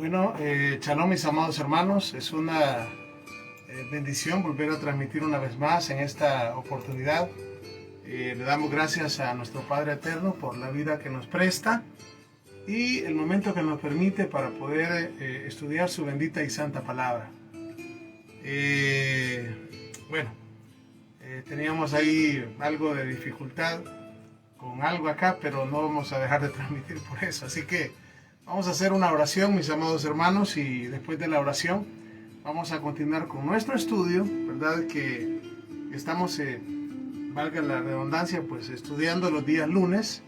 Bueno, shalom mis amados hermanos, es una bendición volver a transmitir una vez más en esta oportunidad. Le damos gracias a nuestro Padre Eterno por la vida que nos presta y el momento que nos permite para poder estudiar su bendita y santa palabra. Teníamos ahí algo de dificultad con algo acá, pero no vamos a dejar de transmitir por eso, así que vamos a hacer una oración, mis amados hermanos, y después de la oración vamos a continuar con nuestro estudio, ¿verdad? Que estamos, valga la redundancia, pues estudiando los días lunes,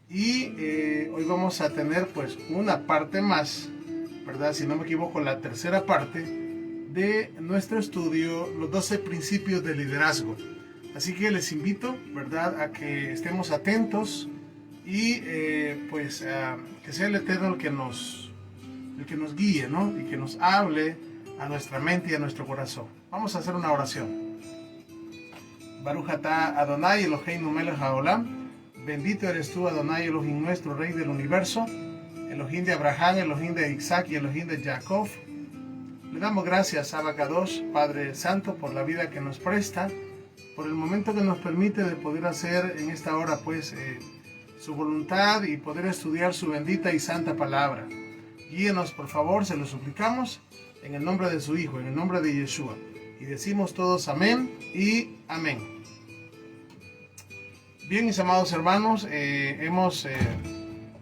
y hoy vamos a tener pues una parte más, ¿verdad? Si no me equivoco, la tercera parte de nuestro estudio, los 12 principios de liderazgo. Así que les invito, ¿verdad?, a que estemos atentos y que sea el Eterno el que nos guíe, ¿no? Y que nos hable a nuestra mente y a nuestro corazón. Vamos a hacer una oración. Baruch atah Adonai Eloheinu melech haolam. Bendito eres tú, Adonai Elohim, nuestro Rey del universo, Elohim de Abraham, Elohim de Isaac y Elohim de Jacob. Le damos gracias, Abba Kadosh, Padre Santo, por la vida que nos presta, por el momento que nos permite de poder hacer en esta hora, pues, su voluntad y poder estudiar su bendita y santa palabra. Guíenos, por favor, se lo suplicamos, en el nombre de su Hijo, en el nombre de Yeshua. Y decimos todos amén y amén. Bien, mis amados hermanos,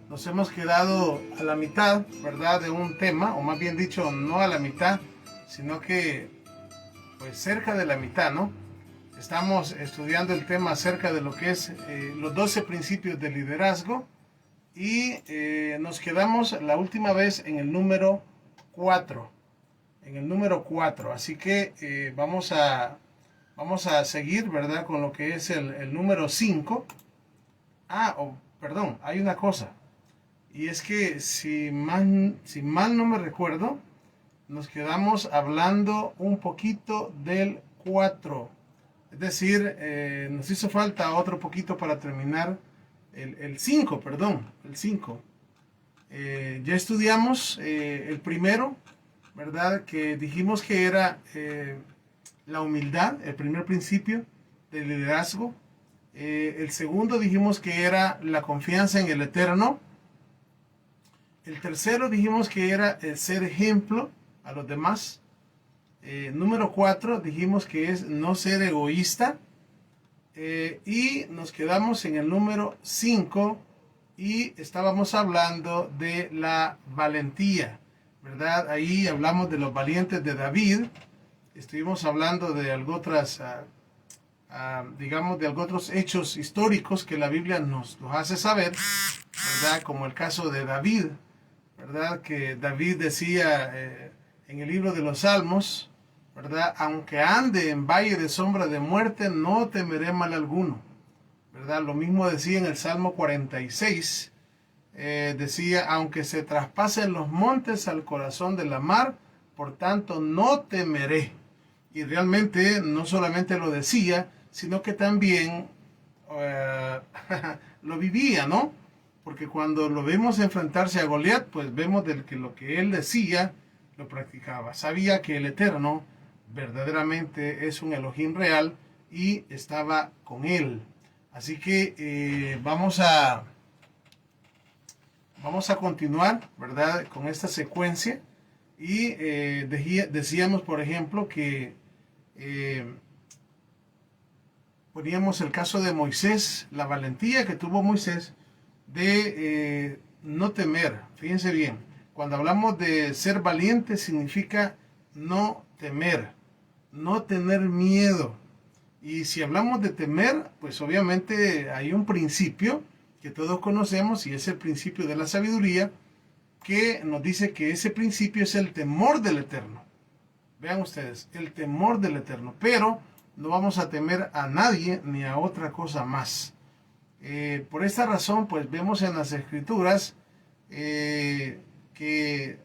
nos hemos quedado a la mitad, ¿verdad?, de un tema, o más bien dicho, no a la mitad, sino que, pues, cerca de la mitad, ¿no? Estamos estudiando el tema acerca de lo que es los 12 principios de liderazgo y nos quedamos la última vez en el número 4. En el número 4. Así que vamos a seguir, ¿verdad?, con lo que es el número 5. Perdón, hay una cosa. Y es que si mal no me recuerdo, nos quedamos hablando un poquito del 4. Es decir, nos hizo falta otro poquito para terminar el 5, perdón, el 5. Ya estudiamos el primero, ¿verdad? Que dijimos que era la humildad, el primer principio del liderazgo. El segundo dijimos que era la confianza en el Eterno. El tercero dijimos que era el ser ejemplo a los demás. Número 4 dijimos que es no ser egoísta, y nos quedamos en el número 5 y estábamos hablando de la valentía, ¿verdad? Ahí hablamos de los valientes de David, estuvimos hablando de algo otras, digamos, de algo otros hechos históricos que la Biblia nos hace saber, ¿verdad? Como el caso de David, ¿verdad? Que David decía en el libro de los Salmos, ¿verdad? Aunque ande en valle de sombra de muerte, no temeré mal alguno, ¿verdad? Lo mismo decía en el Salmo 46, decía, aunque se traspasen los montes al corazón de la mar, por tanto no temeré. Y realmente no solamente lo decía, sino que también lo vivía, ¿no? Porque cuando lo vemos enfrentarse a Goliat, pues vemos que lo que él decía, lo practicaba. Sabía que el Eterno verdaderamente es un Elohim real y estaba con él. Así que vamos a continuar, ¿verdad?, con esta secuencia. Y decíamos, por ejemplo, que poníamos el caso de Moisés, la valentía que tuvo Moisés de no temer. Fíjense bien, cuando hablamos de ser valiente significa no temer, no tener miedo. Y si hablamos de temer, pues obviamente hay un principio que todos conocemos y es el principio de la sabiduría, que nos dice que ese principio es el temor del Eterno. Vean ustedes, el temor del Eterno, pero no vamos a temer a nadie ni a otra cosa más. Por esta razón, pues vemos en las Escrituras que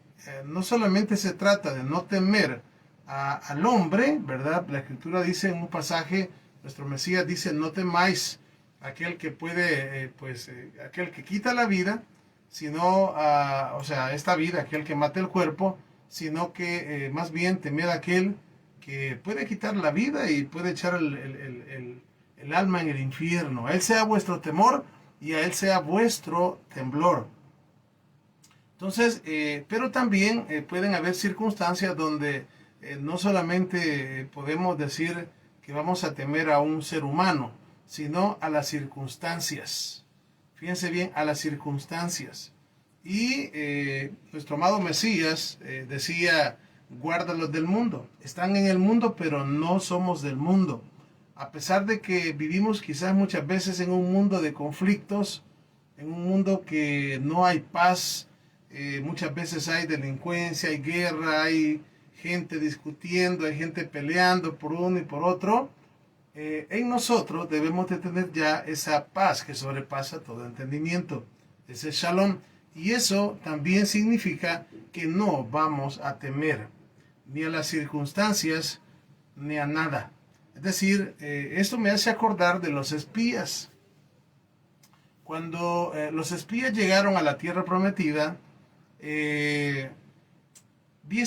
no solamente se trata de no temer al hombre, ¿verdad? La Escritura dice en un pasaje, nuestro Mesías dice, no temáis aquel que puede, aquel que quita la vida, sino, o sea, esta vida, aquel que mata el cuerpo, sino que más bien temed a aquel que puede quitar la vida y puede echar el alma en el infierno. A él sea vuestro temor y a él sea vuestro temblor. Entonces, pero también pueden haber circunstancias donde no solamente podemos decir que vamos a temer a un ser humano, sino a las circunstancias. Fíjense bien, a las circunstancias. Y nuestro amado Mesías decía, guárdalos del mundo. Están en el mundo, pero no somos del mundo. A pesar de que vivimos quizás muchas veces en un mundo de conflictos, en un mundo que no hay paz, muchas veces hay delincuencia, hay guerra, hay gente discutiendo, hay gente peleando por uno y por otro. En nosotros debemos de tener ya esa paz que sobrepasa todo entendimiento, ese shalom. Y eso también significa que no vamos a temer ni a las circunstancias ni a nada. Es decir, esto me hace acordar de los espías. Cuando los espías llegaron a la tierra prometida, 10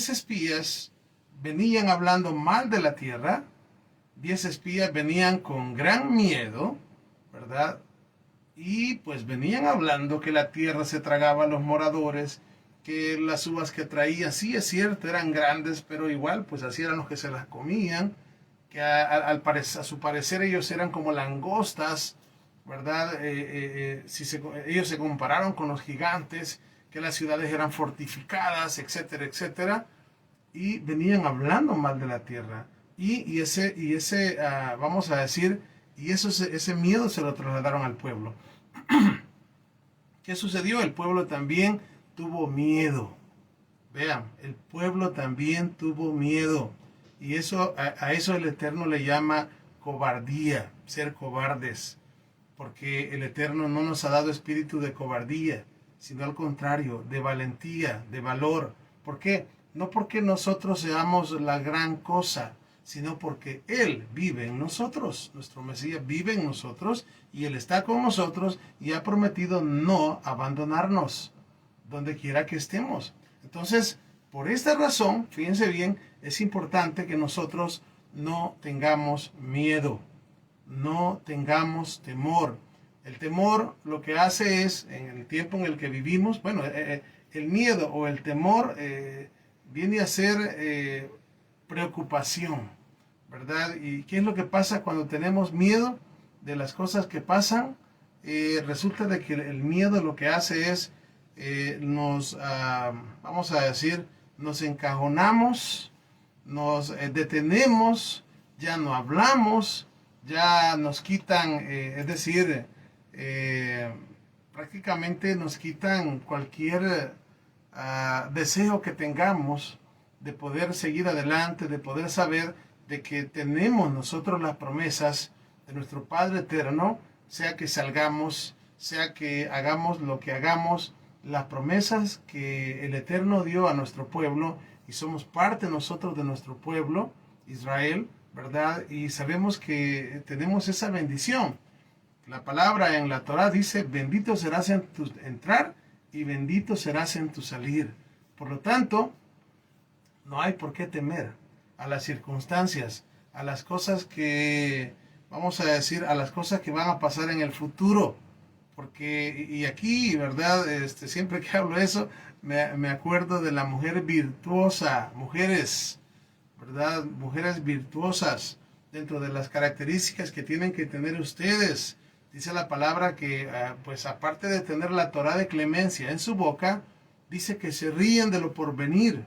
espías venían hablando mal de la tierra, 10 espías venían con gran miedo, ¿verdad? Y pues venían hablando que la tierra se tragaba a los moradores, que las uvas que traían, sí es cierto, eran grandes, pero igual pues así eran los que se las comían, que a su parecer ellos eran como langostas, ¿verdad? Ellos se compararon con los gigantes, que las ciudades eran fortificadas, etcétera, etcétera, y venían hablando mal de la tierra. Y ese vamos a decir, y ese miedo se lo trasladaron al pueblo. ¿Qué sucedió? El pueblo también tuvo miedo. Vean, el pueblo también tuvo miedo. Y eso, a eso el Eterno le llama cobardía, ser cobardes. Porque el Eterno no nos ha dado espíritu de cobardía, sino al contrario, de valentía, de valor. ¿Por qué? No porque nosotros seamos la gran cosa, sino porque Él vive en nosotros. Nuestro Mesías vive en nosotros y Él está con nosotros y ha prometido no abandonarnos donde quiera que estemos. Entonces, por esta razón, fíjense bien, es importante que nosotros no tengamos miedo, no tengamos temor. El temor lo que hace es, en el tiempo en el que vivimos, bueno, el miedo o el temor viene a ser preocupación, ¿verdad? ¿Y qué es lo que pasa cuando tenemos miedo de las cosas que pasan? Resulta de que el miedo lo que hace es vamos a decir, nos encajonamos, nos detenemos, ya no hablamos, ya nos quitan, es decir, prácticamente nos quitan cualquier deseo que tengamos de poder seguir adelante, de poder saber de que tenemos nosotros las promesas de nuestro Padre Eterno, sea que salgamos, sea que hagamos lo que hagamos, las promesas que el Eterno dio a nuestro pueblo, y somos parte nosotros de nuestro pueblo, Israel, ¿verdad? Y sabemos que tenemos esa bendición. La palabra en la Torah dice, bendito serás en tu entrar y bendito serás en tu salir. Por lo tanto, no hay por qué temer a las circunstancias, a las cosas que, vamos a decir, a las cosas que van a pasar en el futuro. Porque, y aquí, ¿verdad? Siempre que hablo eso, me acuerdo de la mujer virtuosa, mujeres, ¿verdad? Mujeres virtuosas, dentro de las características que tienen que tener ustedes. Dice la palabra que, pues aparte de tener la Torah de clemencia en su boca, dice que se ríen de lo porvenir.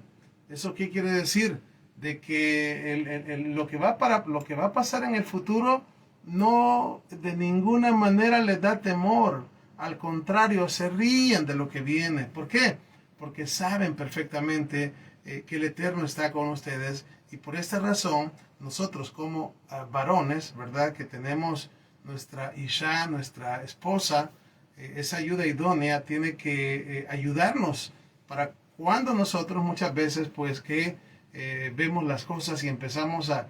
¿Eso qué quiere decir? De que lo que va a pasar en el futuro no de ninguna manera les da temor. Al contrario, se ríen de lo que viene. ¿Por qué? Porque saben perfectamente que el Eterno está con ustedes. Y por esta razón, nosotros como varones, ¿verdad? Que tenemos nuestra Isha, nuestra esposa, esa ayuda idónea tiene que ayudarnos para cuando nosotros muchas veces pues que vemos las cosas y empezamos a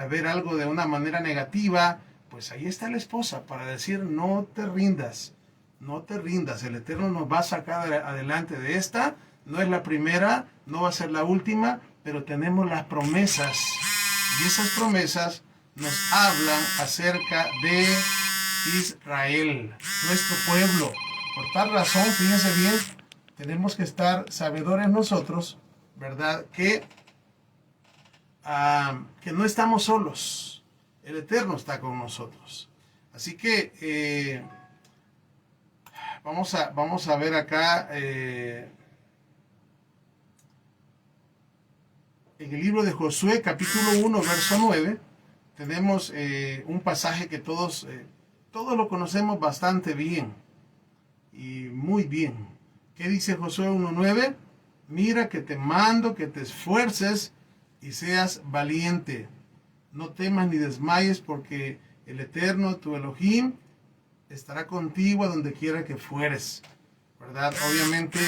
ver algo de una manera negativa, pues ahí está la esposa para decir no te rindas, no te rindas, el Eterno nos va a sacar adelante de esta. No es la primera, no va a ser la última, pero tenemos las promesas. Y esas promesas nos hablan acerca de Israel, nuestro pueblo. Por tal razón, fíjense bien, tenemos que estar sabedores nosotros, ¿verdad? Que no estamos solos. El Eterno está con nosotros. Así que vamos a ver acá en el libro de Josué, capítulo 1, verso 9, tenemos un pasaje que todos lo conocemos bastante bien y muy bien. ¿Qué dice Josué 1:9? Mira que te mando que te esfuerces y seas valiente. No temas ni desmayes, porque el Eterno, tu Elohim, estará contigo a donde quiera que fueres, ¿verdad? Obviamente,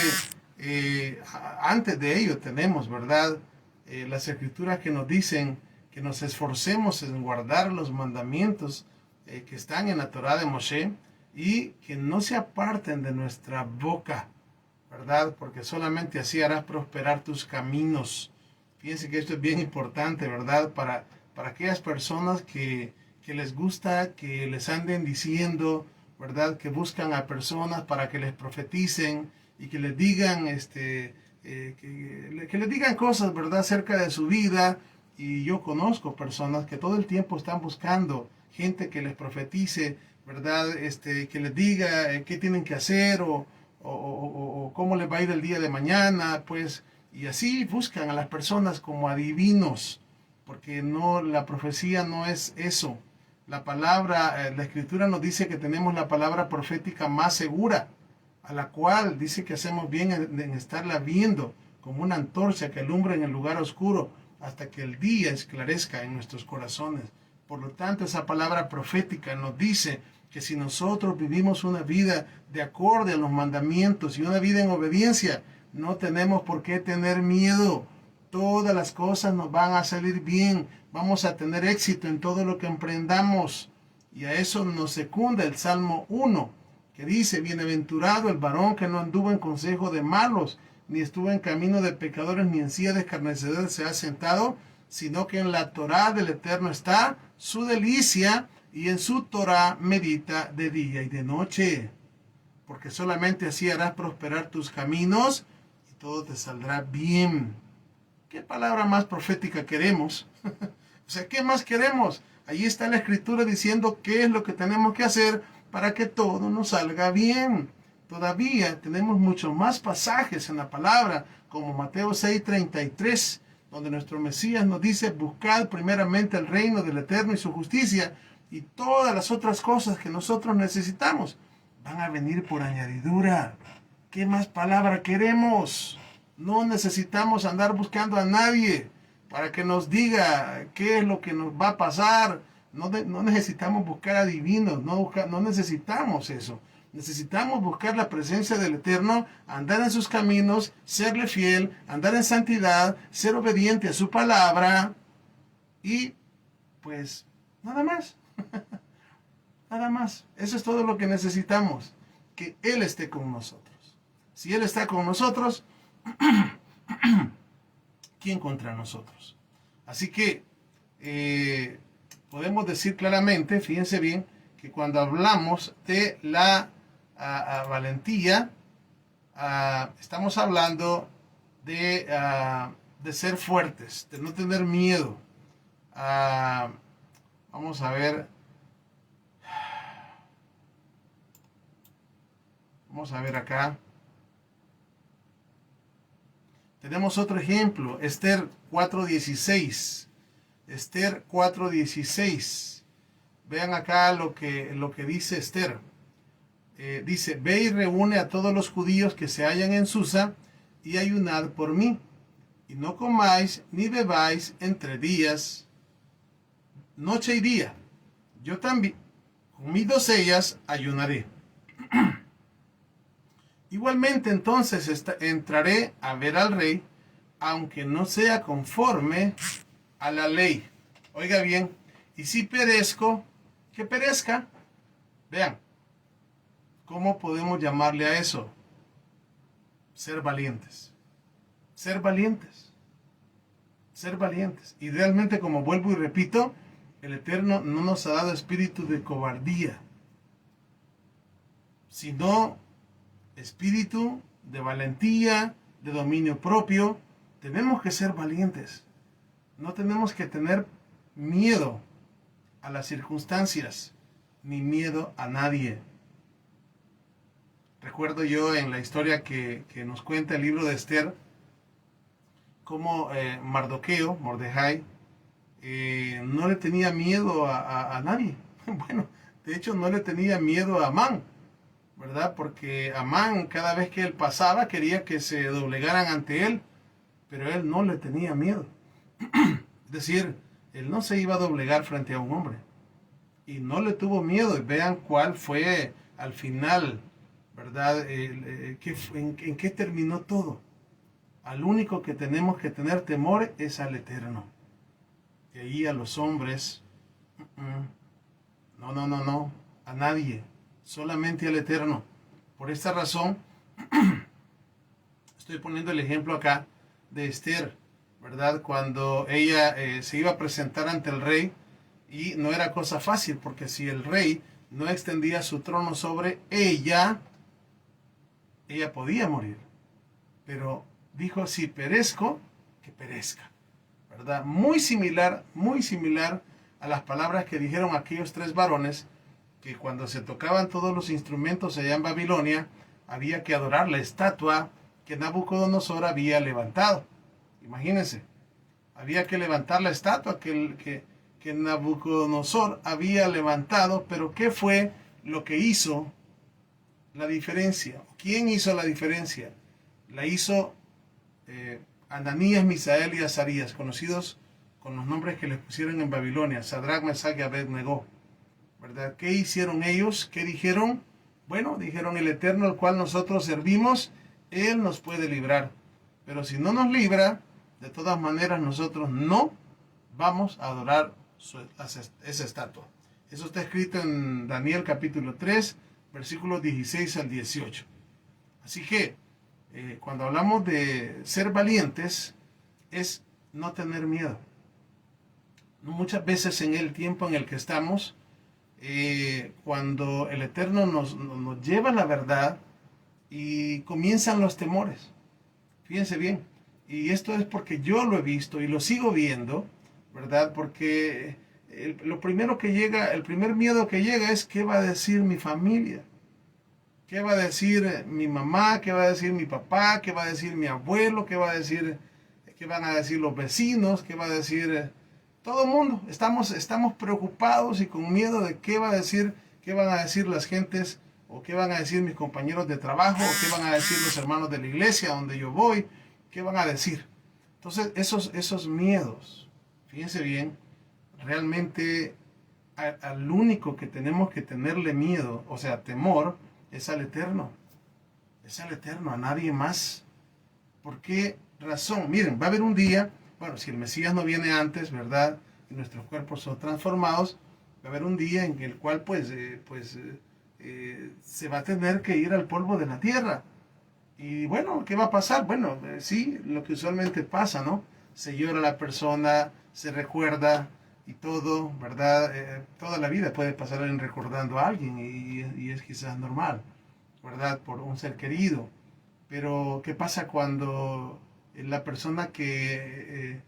antes de ello tenemos, ¿verdad? Las escrituras que nos dicen que nos esforcemos en guardar los mandamientos que están en la Torá de Moshe y que no se aparten de nuestra boca, ¿verdad? Porque solamente así harás prosperar tus caminos. Fíjense que esto es bien importante, ¿verdad? Para aquellas personas que les gusta que les anden diciendo, ¿verdad? Que buscan a personas para que les profeticen y que les digan, que les digan cosas, ¿verdad? Acerca de su vida. Y yo conozco personas que todo el tiempo están buscando gente que les profetice, ¿verdad? Que les diga qué tienen que hacer o cómo les va a ir el día de mañana, pues, y así buscan a las personas como adivinos, porque no, la profecía no es eso. La palabra, la escritura nos dice que tenemos la palabra profética más segura, a la cual dice que hacemos bien en estarla viendo como una antorcha que alumbra en el lugar oscuro hasta que el día esclarezca en nuestros corazones. Por lo tanto, esa palabra profética nos dice que si nosotros vivimos una vida de acorde a los mandamientos y una vida en obediencia, no tenemos por qué tener miedo. Todas las cosas nos van a salir bien. Vamos a tener éxito en todo lo que emprendamos. Y a eso nos secunda el Salmo 1, que dice: bienaventurado el varón que no anduvo en consejo de malos, ni estuvo en camino de pecadores, ni en silla de escarnecedores se ha sentado, sino que en la Torá del Eterno está su delicia, y en su Torá medita de día y de noche. Porque solamente así harás prosperar tus caminos y todo te saldrá bien. ¿Qué palabra más profética queremos? O sea, ¿qué más queremos? Allí está la escritura diciendo qué es lo que tenemos que hacer para que todo nos salga bien. Todavía tenemos muchos más pasajes en la palabra, como Mateo 6:33, donde nuestro Mesías nos dice: buscad primeramente el reino del Eterno y su justicia, y todas las otras cosas que nosotros necesitamos van a venir por añadidura. ¿Qué más palabra queremos? No necesitamos andar buscando a nadie para que nos diga qué es lo que nos va a pasar. No necesitamos buscar adivinos, no necesitamos eso. Necesitamos buscar la presencia del Eterno, andar en sus caminos, serle fiel, andar en santidad, ser obediente a su palabra y pues nada más. Nada más. Eso es todo lo que necesitamos, que Él esté con nosotros. Si Él está con nosotros, ¿quién contra nosotros? Así que podemos decir claramente, fíjense bien, que cuando hablamos de la valentía, estamos hablando de ser fuertes, de no tener miedo. Vamos a ver. Vamos a ver acá. Tenemos otro ejemplo, Esther 4:16. Esther 4:16. Vean acá lo que dice Esther. Dice: ve y reúne a todos los judíos que se hallan en Susa y ayunad por mí. Y no comáis ni bebáis entre días, noche y día. Yo también, con mis doncellas, ayunaré. Igualmente entonces entraré a ver al rey, aunque no sea conforme a la ley. Oiga bien, y si perezco, que perezca. Vean, ¿Cómo podemos llamarle a eso? Ser valientes. Ser valientes. Ser valientes. Y realmente, como vuelvo y repito, el Eterno no nos ha dado espíritu de cobardía, sino espíritu de valentía, de dominio propio. Tenemos que ser valientes. No tenemos que tener miedo a las circunstancias, ni miedo a nadie. Recuerdo yo en la historia que nos cuenta el libro de Esther, cómo Mordejai, no le tenía miedo a nadie. Bueno, de hecho no le tenía miedo a Amán, ¿verdad? Porque Amán, cada vez que él pasaba, quería que se doblegaran ante él, pero él no le tenía miedo. Es decir, él no se iba a doblegar frente a un hombre. Y no le tuvo miedo. Y vean cuál fue al final, ¿verdad? ¿En qué terminó todo? Al único que tenemos que tener temor es al Eterno. De ahí a los hombres, no, a nadie, solamente al Eterno. Por esta razón, estoy poniendo el ejemplo acá de Esther, ¿verdad? Cuando ella se iba a presentar ante el rey, y no era cosa fácil, porque si el rey no extendía su trono sobre ella podía morir. Pero dijo, si perezco, que perezca, ¿verdad? Muy similar a las palabras que dijeron aquellos tres varones, que cuando se tocaban todos los instrumentos allá en Babilonia, había que adorar la estatua que Nabucodonosor había levantado. Imagínense, había que levantar la estatua que Nabucodonosor había levantado, pero ¿qué fue lo que hizo la diferencia? ¿Quién hizo la diferencia? La hizo Ananías, Misael y Azarías, conocidos con los nombres que les pusieron en Babilonia, Sadrach, Mesach y Abed-Negó, ¿verdad? ¿Qué hicieron ellos? ¿Qué dijeron? Bueno, dijeron, el Eterno al cual nosotros servimos, Él nos puede librar. Pero si no nos libra, de todas maneras nosotros no vamos a adorar esa estatua. Eso está escrito en Daniel capítulo 3, versículos 16 al 18. Así que cuando hablamos de ser valientes, es no tener miedo. Muchas veces en el tiempo en el que estamos, cuando el Eterno nos lleva a la verdad y comienzan los temores. Fíjense bien, y esto es porque yo lo he visto y lo sigo viendo, ¿verdad? Porque lo primero que llega, el primer miedo que llega es ¿qué va a decir mi familia? ¿Qué va a decir mi mamá? ¿Qué va a decir mi papá? ¿Qué va a decir mi abuelo? ¿Qué va a decir, qué van a decir los vecinos? ¿Qué va a decir todo el mundo? Estamos preocupados y con miedo de qué va a decir, qué van a decir las gentes, o qué van a decir mis compañeros de trabajo, o qué van a decir los hermanos de la iglesia donde yo voy, qué van a decir. Entonces, esos miedos, fíjense bien, realmente al único que tenemos que tenerle miedo, o sea, temor, es al Eterno. Es al Eterno, a nadie más. ¿Por qué razón? Miren, va a haber un día, bueno, si el Mesías no viene antes, ¿verdad? Y nuestros cuerpos son transformados, va a haber un día en el cual se va a tener que ir al polvo de la tierra. Y bueno, ¿qué va a pasar? Bueno, sí, lo que usualmente pasa, ¿no? Se llora a la persona, se recuerda y todo, ¿verdad? Toda la vida puede pasar en recordando a alguien y es quizás normal, ¿verdad? Por un ser querido. Pero ¿qué pasa cuando la persona que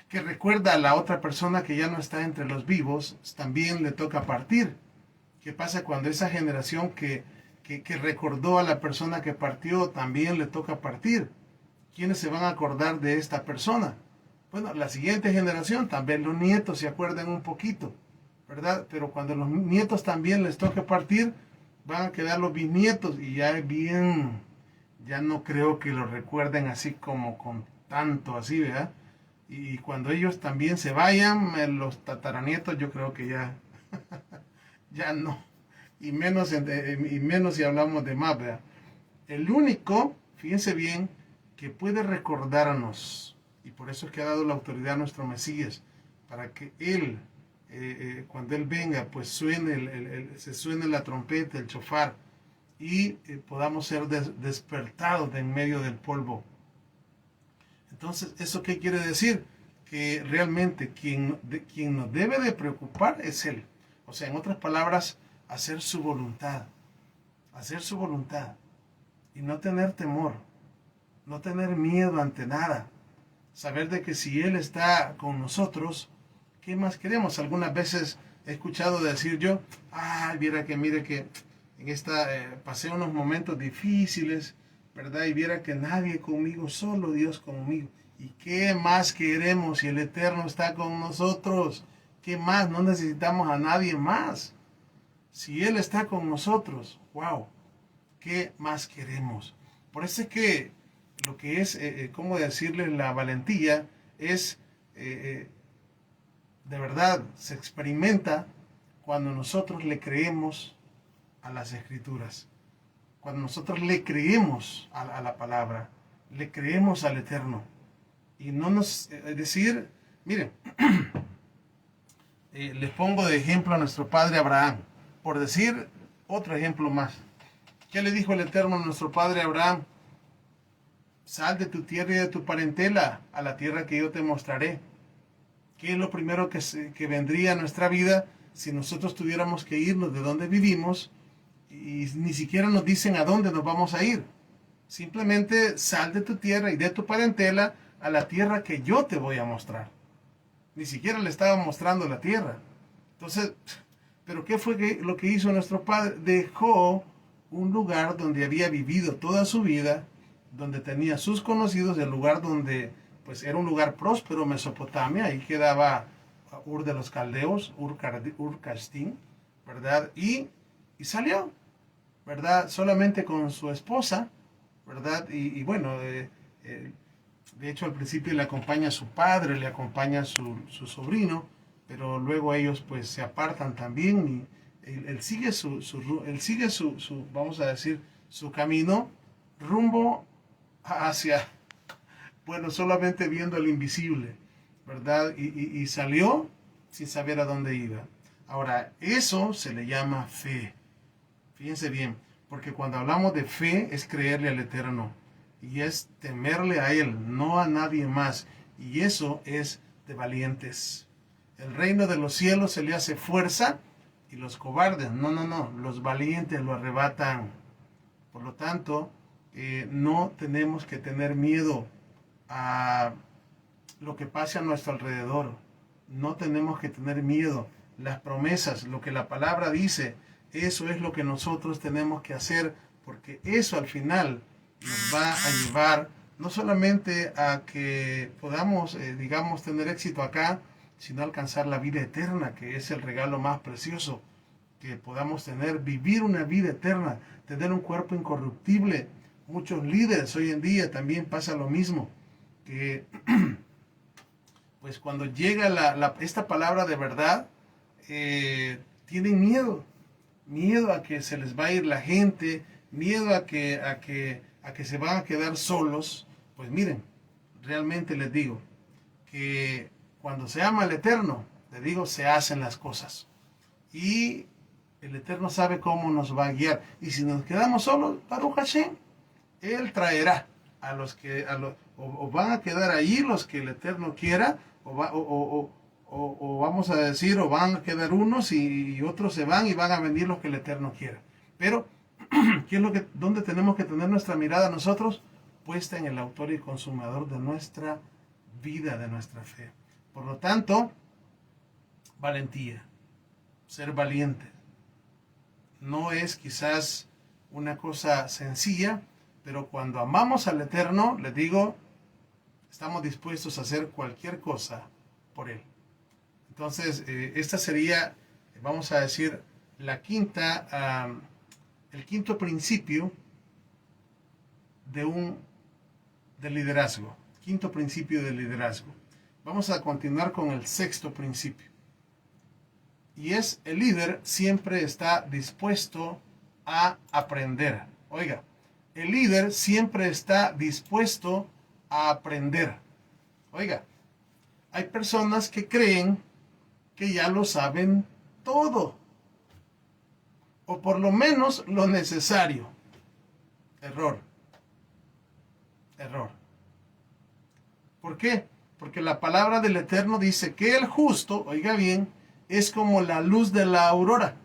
recuerda a la otra persona que ya no está entre los vivos, también le toca partir? ¿Qué pasa cuando esa generación que recordó a la persona que partió también le toca partir? ¿Quiénes se van a acordar de esta persona? Bueno, la siguiente generación, también los nietos se acuerdan un poquito, ¿verdad? Pero cuando los nietos también les toque partir, van a quedar los bisnietos y ya no creo que lo recuerden así como con tanto así, ¿verdad? Y cuando ellos también se vayan, los tataranietos, yo creo que ya no. Y menos si hablamos de más, ¿verdad? El único, fíjense bien, que puede recordarnos, y por eso es que ha dado la autoridad a nuestro Mesías, para que Él cuando Él venga, pues se suene la trompeta, el shofar, y podamos ser despertados de en medio del polvo. Entonces, ¿eso qué quiere decir? Que realmente quien nos debe de preocupar es Él. O sea, en otras palabras, hacer su voluntad. Hacer su voluntad. Y no tener temor. No tener miedo ante nada. Saber de que si Él está con nosotros, ¿qué más queremos? Algunas veces he escuchado decir yo, mire que en esta pasé unos momentos difíciles, ¿verdad? Y viera que nadie conmigo, solo Dios conmigo. ¿Y qué más queremos si el Eterno está con nosotros? ¿Qué más? No necesitamos a nadie más. Si Él está con nosotros, wow, ¿qué más queremos? Por eso es que lo que es, ¿cómo decirle? La valentía es, de verdad, se experimenta cuando nosotros le creemos a las Escrituras. Cuando nosotros le creemos a la palabra, le creemos al Eterno. Y no nos, decir, miren, les pongo de ejemplo a nuestro padre Abraham, por decir otro ejemplo más. ¿Qué le dijo el Eterno a nuestro padre Abraham? Sal de tu tierra y de tu parentela a la tierra que yo te mostraré. ¿Qué es lo primero que vendría a nuestra vida si nosotros tuviéramos que irnos de donde vivimos y ni siquiera nos dicen a dónde nos vamos a ir? Simplemente sal de tu tierra y de tu parentela a la tierra que yo te voy a mostrar. Ni siquiera le estaba mostrando la tierra. Entonces, ¿pero qué fue lo que hizo nuestro padre? Dejó un lugar donde había vivido toda su vida, donde tenía sus conocidos, el lugar donde pues era un lugar próspero, Mesopotamia, ahí quedaba Ur de los Caldeos, Ur Kasdim, ¿verdad? Y salió, ¿verdad? Solamente con su esposa, ¿verdad? Y bueno, de hecho al principio le acompaña su padre, le acompaña su sobrino, pero luego ellos pues se apartan también y él sigue vamos a decir, su camino rumbo hacia, bueno, solamente viendo el invisible, ¿verdad? Y salió sin saber a dónde iba. Ahora, eso se le llama fe. Fíjense bien, porque cuando hablamos de fe es creerle al Eterno y es temerle a Él, no a nadie más. Y eso es de valientes. El reino de los cielos se le hace fuerza y los cobardes, no, los valientes lo arrebatan. Por lo tanto, no tenemos que tener miedo a lo que pase a nuestro alrededor. No tenemos que tener miedo. Las promesas, lo que la palabra dice, eso es lo que nosotros tenemos que hacer, porque eso al final nos va a llevar no solamente a que podamos, digamos, tener éxito acá, sino alcanzar la vida eterna, que es el regalo más precioso que podamos tener, vivir una vida eterna, tener un cuerpo incorruptible. Muchos líderes hoy en día también pasa lo mismo, que pues cuando llega esta palabra de verdad, tienen miedo a que se les va a ir la gente, miedo a que se van a quedar solos. Pues miren, realmente les digo que cuando se ama al Eterno, les digo, se hacen las cosas. Y el Eterno sabe cómo nos va a guiar. Y si nos quedamos solos, Baruch Hashem, Él traerá a los que, o van a quedar ahí los que el Eterno quiera, o vamos a decir, o van a quedar unos y otros se van y van a venir los que el Eterno quiera. Pero, ¿dónde tenemos que tener nuestra mirada nosotros? Puesta en el autor y consumador de nuestra vida, de nuestra fe. Por lo tanto, valentía, ser valiente. No es quizás una cosa sencilla, pero cuando amamos al Eterno, les digo, estamos dispuestos a hacer cualquier cosa por Él. Entonces, esta sería, vamos a decir, el quinto principio de liderazgo. Quinto principio de liderazgo. Vamos a continuar con el sexto principio. Y es, el líder siempre está dispuesto a aprender. Oiga, el líder siempre está dispuesto a aprender. Oiga, hay personas que creen que ya lo saben todo, o por lo menos lo necesario. Error. Error. ¿Por qué? Porque la palabra del Eterno dice que el justo, oiga bien, es como la luz de la aurora,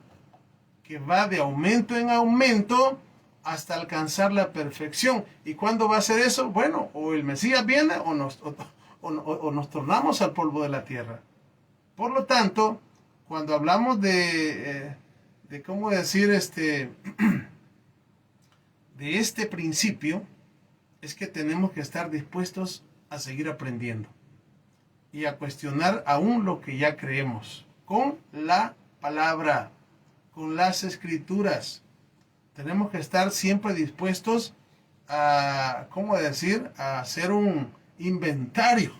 que va de aumento en aumento hasta alcanzar la perfección. ¿Y cuándo va a ser eso? Bueno, o el Mesías viene o nos tornamos al polvo de la tierra. Por lo tanto, cuando hablamos de cómo decir de este principio, es que tenemos que estar dispuestos a seguir aprendiendo y a cuestionar aún lo que ya creemos con la palabra, con las escrituras. Tenemos que estar siempre dispuestos a, ¿cómo decir?, a hacer un inventario,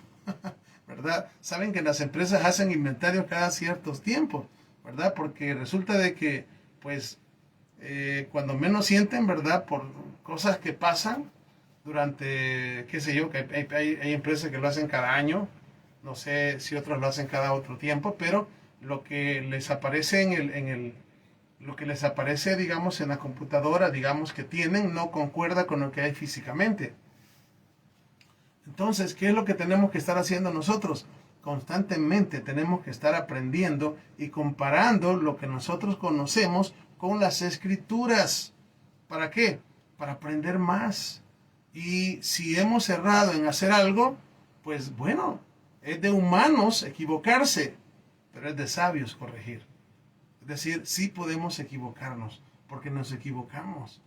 ¿verdad? Saben que las empresas hacen inventario cada ciertos tiempos, ¿verdad? Porque resulta de que, pues, cuando menos sienten, ¿verdad?, por cosas que pasan durante, qué sé yo, que hay empresas que lo hacen cada año, no sé si otros lo hacen cada otro tiempo, pero lo que les aparece lo que les aparece, digamos, en la computadora, digamos, que tienen, no concuerda con lo que hay físicamente. Entonces, ¿qué es lo que tenemos que estar haciendo nosotros? Constantemente tenemos que estar aprendiendo y comparando lo que nosotros conocemos con las escrituras. ¿Para qué? Para aprender más. Y si hemos errado en hacer algo, pues bueno, es de humanos equivocarse, pero es de sabios corregir. Es decir, sí podemos equivocarnos, porque nos equivocamos,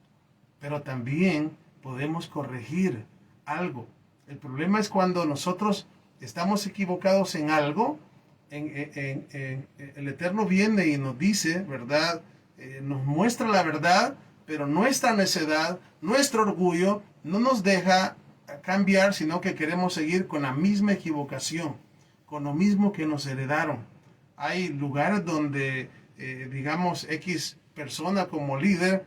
pero también podemos corregir algo. El problema es cuando nosotros estamos equivocados en algo, el Eterno viene y nos dice, ¿verdad? Nos muestra la verdad, pero nuestra necedad, nuestro orgullo, no nos deja cambiar, sino que queremos seguir con la misma equivocación, con lo mismo que nos heredaron. Hay lugares donde, digamos, X persona como líder,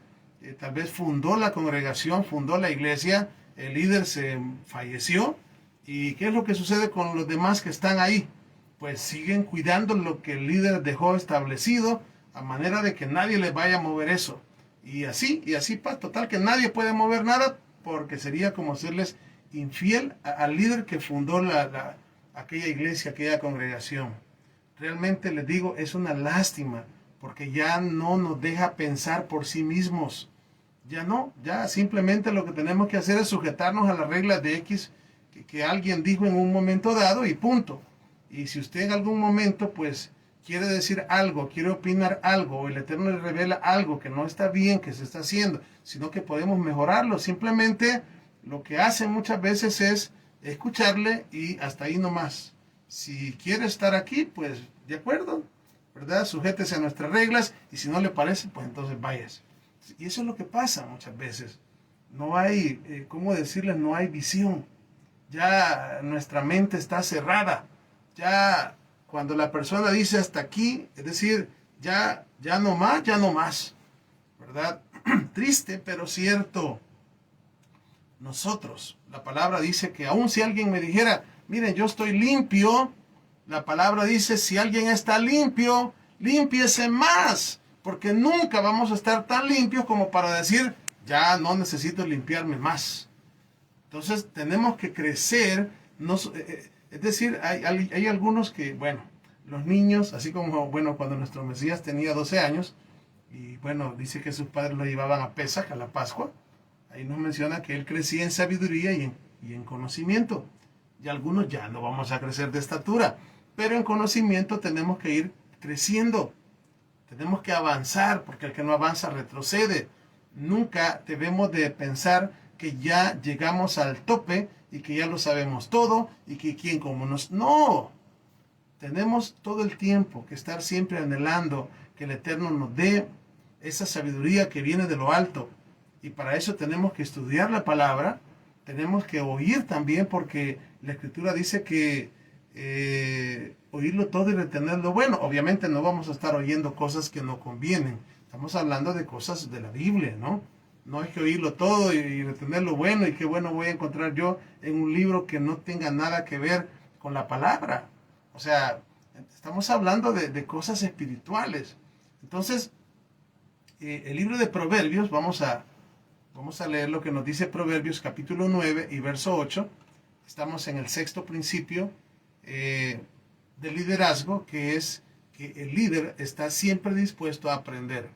tal vez fundó la congregación, fundó la iglesia, el líder se falleció, y ¿qué es lo que sucede con los demás que están ahí? Pues siguen cuidando lo que el líder dejó establecido, a manera de que nadie les vaya a mover eso. Y así pasa, total que nadie puede mover nada, porque sería como serles infiel al líder que fundó aquella iglesia, aquella congregación. Realmente les digo, es una lástima, porque ya no nos deja pensar por sí mismos. Ya no, ya simplemente lo que tenemos que hacer es sujetarnos a las reglas de X que alguien dijo en un momento dado y punto. Y si usted en algún momento pues quiere decir algo, quiere opinar algo, o el Eterno le revela algo que no está bien, que se está haciendo, sino que podemos mejorarlo, simplemente lo que hacen muchas veces es escucharle y hasta ahí nomás. Si quiere estar aquí, pues de acuerdo, ¿verdad? Sujétese a nuestras reglas, y si no le parece, pues entonces váyase. Y eso es lo que pasa muchas veces. No hay, ¿cómo decirles? No hay visión. Ya nuestra mente está cerrada. Ya cuando la persona dice hasta aquí, es decir, ya no más, ya no más. ¿Verdad? Triste, pero cierto. Nosotros, la palabra dice que aun si alguien me dijera, miren, yo estoy limpio, la palabra dice, si alguien está limpio, límpiese más, porque nunca vamos a estar tan limpios como para decir, ya no necesito limpiarme más. Entonces tenemos que crecer, es decir, hay algunos que, bueno, los niños, así como, bueno, cuando nuestro Mesías tenía 12 años, y bueno, dice que sus padres lo llevaban a Pesaj, a la Pascua, ahí nos menciona que él crecía en sabiduría y en conocimiento. Y algunos ya no vamos a crecer de estatura, pero en conocimiento tenemos que ir creciendo. Tenemos que avanzar, porque el que no avanza retrocede. Nunca debemos de pensar que ya llegamos al tope y que ya lo sabemos todo y que quién como nos... No, tenemos todo el tiempo que estar siempre anhelando que el Eterno nos dé esa sabiduría que viene de lo alto. Y para eso tenemos que estudiar la palabra, tenemos que oír también, porque la Escritura dice que oírlo todo y retenerlo bueno. Obviamente no vamos a estar oyendo cosas que no convienen. Estamos hablando de cosas de la Biblia, ¿no? No hay que oírlo todo y retenerlo bueno, y qué bueno voy a encontrar yo en un libro que no tenga nada que ver con la palabra. O sea, Estamos hablando de cosas espirituales. Entonces, el libro de Proverbios, vamos a leer lo que nos dice Proverbios capítulo 9 y verso 8. Estamos en el sexto principio de liderazgo, que es que el líder está siempre dispuesto a aprender.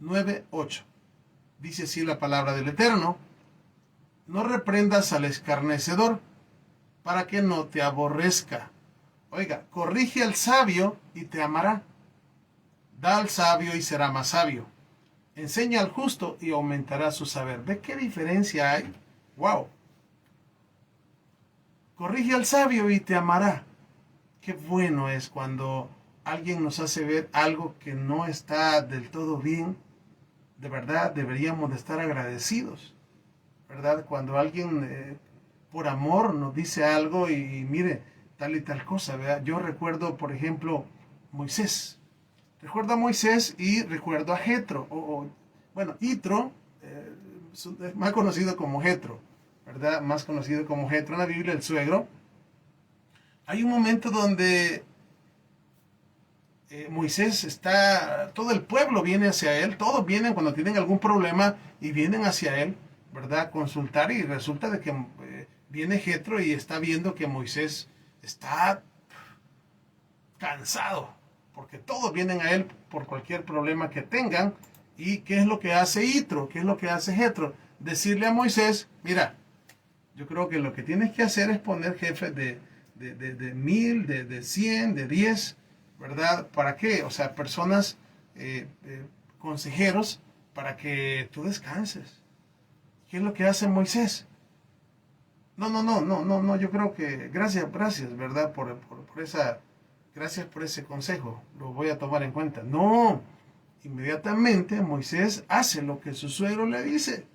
9:8. Dice así la palabra del Eterno: no reprendas al escarnecedor para que no te aborrezca. Oiga, corrige al sabio y te amará. Da al sabio y será más sabio. Enseña al justo y aumentará su saber. ¿Ve qué diferencia hay? ¡Wow! Corrige al sabio y te amará. Qué bueno es cuando alguien nos hace ver algo que no está del todo bien. De verdad deberíamos de estar agradecidos, ¿verdad? Cuando alguien por amor nos dice algo y mire, tal y tal cosa, ¿verdad? Yo recuerdo, por ejemplo, Moisés. Recuerdo a Moisés y recuerdo a Jetro. Bueno, Yitro es más conocido como Jetro, ¿verdad? Más conocido como Jetro en la Biblia, el suegro. Hay un momento donde Moisés está, todo el pueblo viene hacia él, todos vienen cuando tienen algún problema y vienen hacia él, ¿verdad? A consultar, y resulta de que viene Jetro y está viendo que Moisés está cansado, porque todos vienen a él por cualquier problema que tengan. ¿Y qué es lo que hace Yitro? ¿Qué es lo que hace Jetro? Decirle a Moisés: mira, yo creo que lo que tienes que hacer es poner jefes de 1000, de 100, de 10, ¿verdad? ¿Para qué? O sea, personas, consejeros, para que tú descanses. ¿Qué es lo que hace Moisés? No, yo creo que, gracias, ¿verdad? Gracias por ese consejo, lo voy a tomar en cuenta. No, inmediatamente Moisés hace lo que su suegro le dice,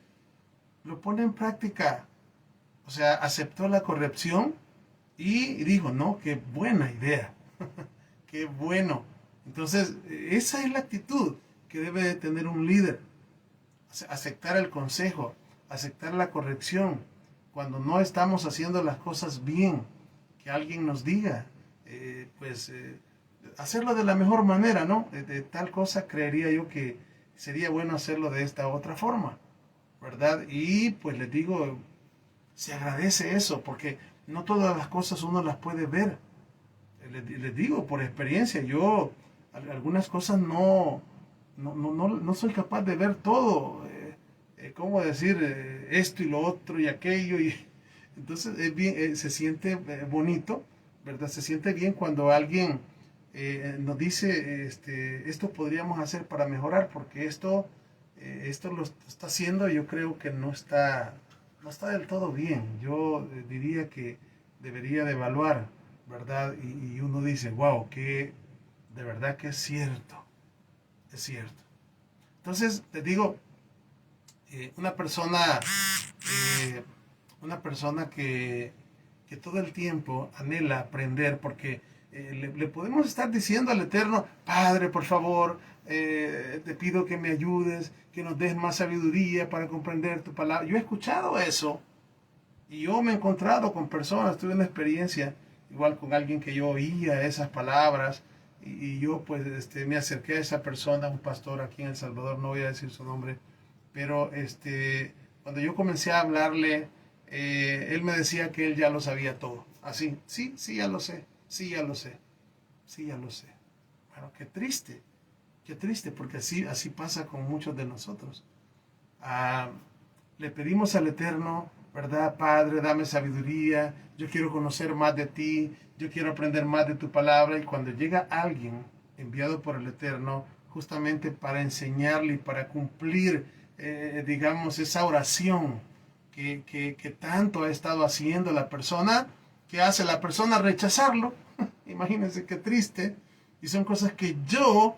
lo pone en práctica. O sea, aceptó la corrección y dijo: no, qué buena idea, qué bueno. Entonces, esa es la actitud que debe de tener un líder: aceptar el consejo, aceptar la corrección. Cuando no estamos haciendo las cosas bien, que alguien nos diga, hacerlo de la mejor manera, ¿no? De tal cosa creería yo que sería bueno hacerlo de esta otra forma, ¿verdad? Y pues les digo, se agradece eso, porque no todas las cosas uno las puede ver. Les digo por experiencia, yo algunas cosas no soy capaz de ver todo. ¿Cómo decir? Esto y lo otro y aquello. Entonces es bien, se siente bonito, ¿verdad? Se siente bien cuando alguien nos dice, esto podríamos hacer para mejorar, porque esto lo está haciendo, yo creo que no está del todo bien. Yo diría que debería de evaluar, ¿verdad? Y uno dice: wow, que de verdad que es cierto, es cierto. Entonces, te digo, una persona, eh, que todo el tiempo anhela aprender, porque le podemos estar diciendo al Eterno: Padre, por favor, te pido que me ayudes, que nos des más sabiduría para comprender tu palabra. Yo he escuchado eso, y yo me he encontrado con personas, tuve una experiencia igual con alguien que yo oía esas palabras, y yo pues me acerqué a esa persona, un pastor aquí en El Salvador, no voy a decir su nombre, pero cuando yo comencé a hablarle, él me decía que él ya lo sabía todo. Así: sí, sí, ya lo sé, sí, ya lo sé, sí, ya lo sé. Bueno, qué triste, porque así pasa con muchos de nosotros. Ah, le pedimos al Eterno, ¿verdad? Padre, dame sabiduría, yo quiero conocer más de ti, yo quiero aprender más de tu palabra. Y cuando llega alguien enviado por el Eterno, justamente para enseñarle y para cumplir, digamos, esa oración que tanto ha estado haciendo la persona, ¿qué hace la persona? Rechazarlo. Imagínense qué triste. Y son cosas que yo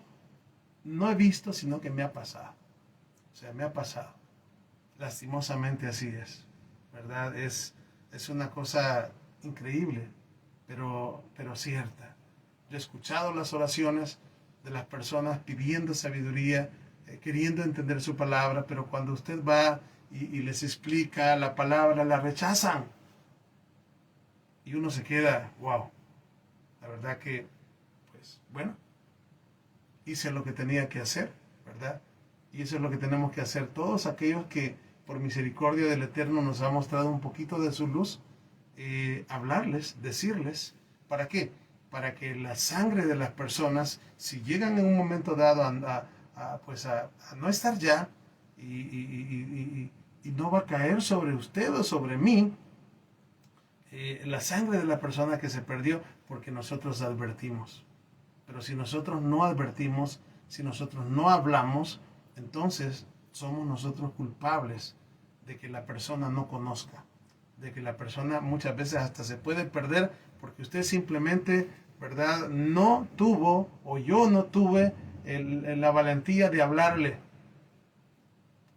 no he visto, sino que me ha pasado. O sea, me ha pasado. Lastimosamente así es, ¿verdad? Es una cosa increíble, pero cierta. Yo he escuchado las oraciones de las personas pidiendo sabiduría, queriendo entender su palabra, pero cuando usted va y les explica la palabra, la rechazan. Y uno se queda: wow, la verdad que pues bueno, hice lo que tenía que hacer, ¿verdad? Y eso es lo que tenemos que hacer todos aquellos que por misericordia del Eterno nos ha mostrado un poquito de su luz, hablarles, decirles, ¿para qué? Para que la sangre de las personas, si llegan en un momento dado a no estar ya y no va a caer sobre usted o sobre mí, la sangre de la persona que se perdió, porque nosotros advertimos. Pero si nosotros no advertimos, si nosotros no hablamos, entonces somos nosotros culpables de que la persona no conozca, de que la persona muchas veces hasta se puede perder porque usted simplemente, ¿verdad?, no tuvo o yo no tuve la valentía de hablarle.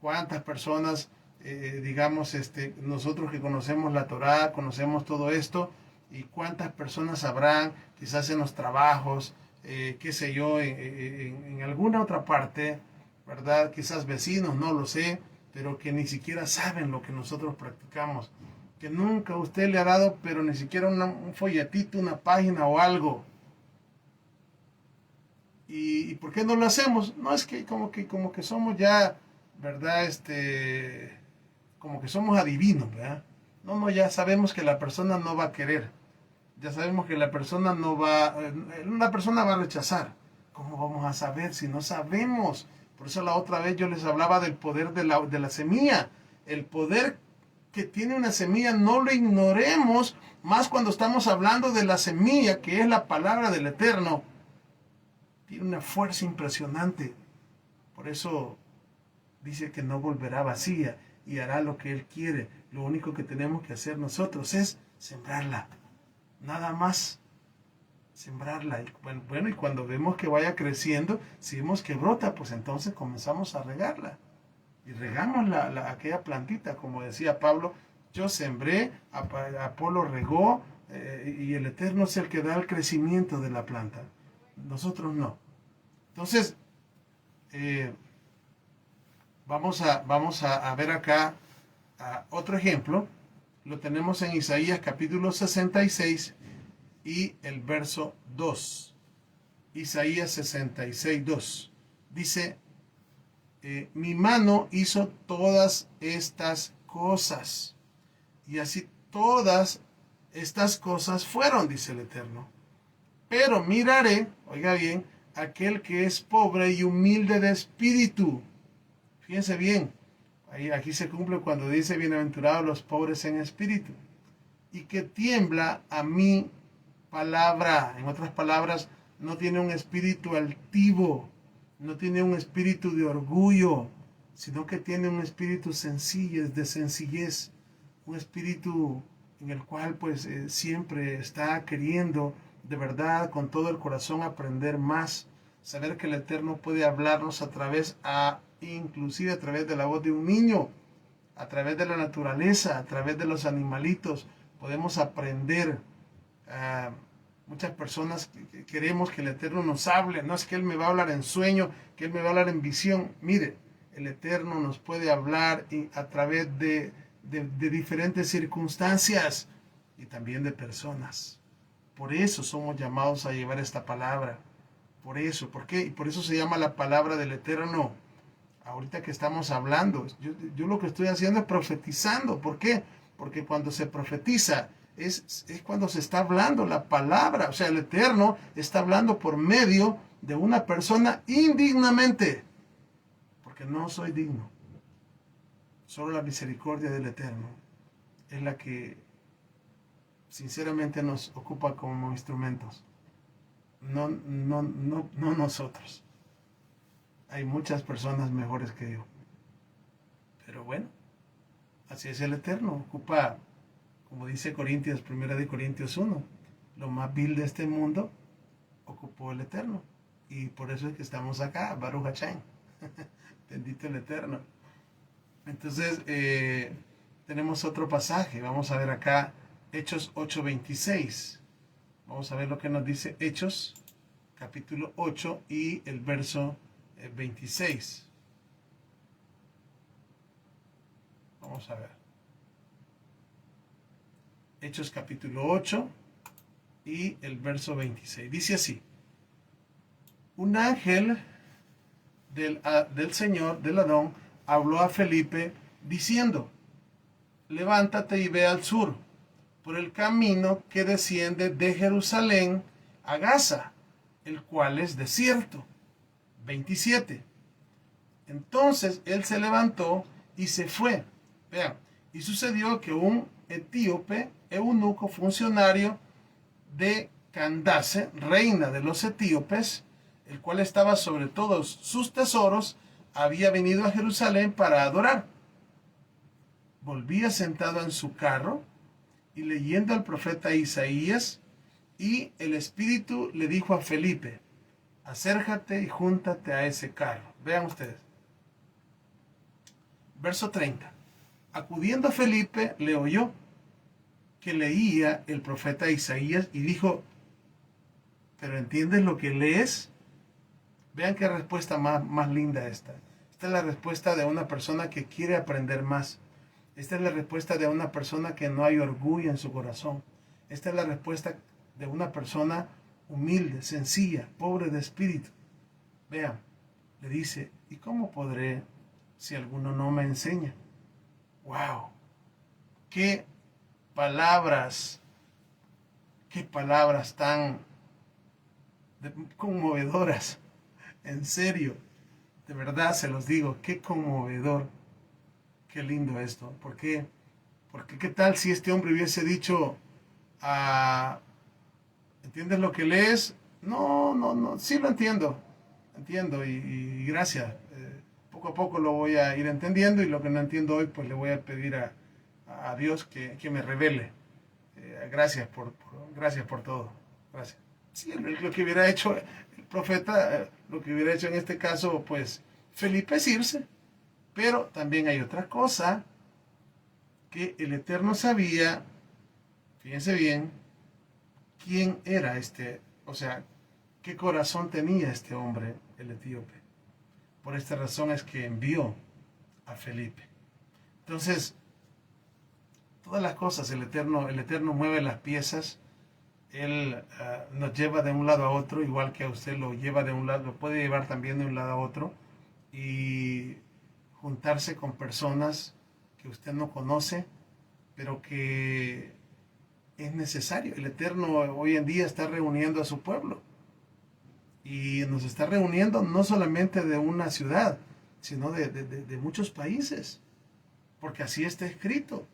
¿Cuántas personas, digamos, nosotros que conocemos la Torá, conocemos todo esto, y cuántas personas habrán, quizás en los trabajos, qué sé yo, en alguna otra parte, ¿verdad? Quizás vecinos, no lo sé, pero que ni siquiera saben lo que nosotros practicamos, que nunca usted le ha dado, pero ni siquiera un folletito, una página o algo. ¿Y por qué no lo hacemos? No, es que como que somos ya, ¿verdad? Como que somos adivinos, ¿verdad? No, no, ya sabemos que la persona no va a querer. Ya sabemos que la persona no va, una persona va a rechazar. ¿Cómo vamos a saber si no sabemos? Por eso la otra vez yo les hablaba del poder de la semilla. El poder que tiene una semilla no lo ignoremos, más cuando estamos hablando de la semilla, que es la palabra del Eterno. Tiene una fuerza impresionante. Por eso dice que no volverá vacía y hará lo que Él quiere. Lo único que tenemos que hacer nosotros es sembrarla. Nada más. Sembrarla. Bueno, y cuando vemos que vaya creciendo, si vemos que brota, pues entonces comenzamos a regarla. Y regamos aquella plantita, como decía Pablo, yo sembré, Apolo regó, y el Eterno es el que da el crecimiento de la planta. Nosotros no. Entonces, vamos a ver acá otro ejemplo. Lo tenemos en Isaías capítulo 66 y el verso 2. Isaías 66, 2. Dice, mi mano hizo todas estas cosas. Y así todas estas cosas fueron, dice el Eterno. Pero miraré, oiga bien, aquel que es pobre y humilde de espíritu. Fíjense bien, aquí se cumple cuando dice, bienaventurados los pobres en espíritu. Y que tiembla a mi palabra. En otras palabras, no tiene un espíritu altivo, no tiene un espíritu de orgullo, sino que tiene un espíritu de sencillez, un espíritu en el cual pues siempre está queriendo de verdad con todo el corazón aprender más, saber que el Eterno puede hablarnos inclusive a través de la voz de un niño, a través de la naturaleza, a través de los animalitos, podemos aprender. Muchas personas queremos que el Eterno nos hable, no es que Él me va a hablar en sueño, que Él me va a hablar en visión. Mire, el Eterno nos puede hablar a través de diferentes circunstancias y también de personas. Por eso somos llamados a llevar esta palabra. Por eso, ¿por qué? Y por eso se llama la palabra del Eterno. Ahorita que estamos hablando, yo lo que estoy haciendo es profetizando. ¿Por qué? Porque cuando se profetiza es cuando se está hablando la palabra. O sea, el Eterno está hablando por medio de una persona indignamente. Porque no soy digno. Solo la misericordia del Eterno es la que sinceramente nos ocupa como instrumentos. No nosotros. Hay muchas personas mejores que yo. Pero bueno, así es el Eterno. Ocupa, como dice Corintios, 1 Corintios 1, lo más vil de este mundo ocupó el Eterno. Y por eso es que estamos acá, Baruch Hashem. Bendito el Eterno. Entonces, tenemos otro pasaje. Vamos a ver acá, Hechos 8:26. Vamos a ver lo que nos dice Hechos, capítulo 8 y el verso 26. Vamos a ver. Hechos capítulo 8 y el verso 26. Dice así: un ángel del Señor, del Adón, habló a Felipe diciendo: levántate y ve al sur, por el camino que desciende de Jerusalén a Gaza, el cual es desierto. 27. Entonces él se levantó y se fue. Vean, y sucedió que un etíope, eunuco funcionario de Candace, reina de los etíopes, el cual estaba sobre todos sus tesoros, había venido a Jerusalén para adorar. Volvía sentado en su carro y leyendo al profeta Isaías, y el Espíritu le dijo a Felipe: acércate y júntate a ese carro. Vean ustedes. Verso 30. Acudiendo Felipe, le oyó que leía el profeta Isaías y dijo: ¿pero entiendes lo que lees? Vean qué respuesta más linda esta. Esta es la respuesta de una persona que quiere aprender más. Esta es la respuesta de una persona que no hay orgullo en su corazón. Esta es la respuesta de una persona humilde, sencilla, pobre de espíritu. Vean, le dice: ¿y cómo podré si alguno no me enseña? ¡Wow! ¡Qué palabras! ¡Qué palabras tan conmovedoras! En serio, de verdad se los digo, qué conmovedor, qué lindo esto. ¿Por qué? Porque qué tal si este hombre hubiese dicho: ¿entiendes lo que lees? No, sí lo entiendo y gracias. Poco a poco lo voy a ir entendiendo, y lo que no entiendo hoy, pues le voy a pedir a Dios que me revele. Gracias por todo. Gracias. Sí, lo que hubiera hecho el profeta, lo que hubiera hecho en este caso, pues Felipe, es irse. Pero también hay otra cosa que el Eterno sabía. Fíjense bien quién era o sea, qué corazón tenía este hombre, el etíope. Por esta razón es que envió a Felipe. Entonces, todas las cosas, el Eterno mueve las piezas. Él nos lleva de un lado a otro, igual que a usted lo lleva de un lado, lo puede llevar también de un lado a otro, y juntarse con personas que usted no conoce, pero que es necesario. El Eterno hoy en día está reuniendo a su pueblo, y nos está reuniendo no solamente de una ciudad, sino de muchos países, porque así está escrito,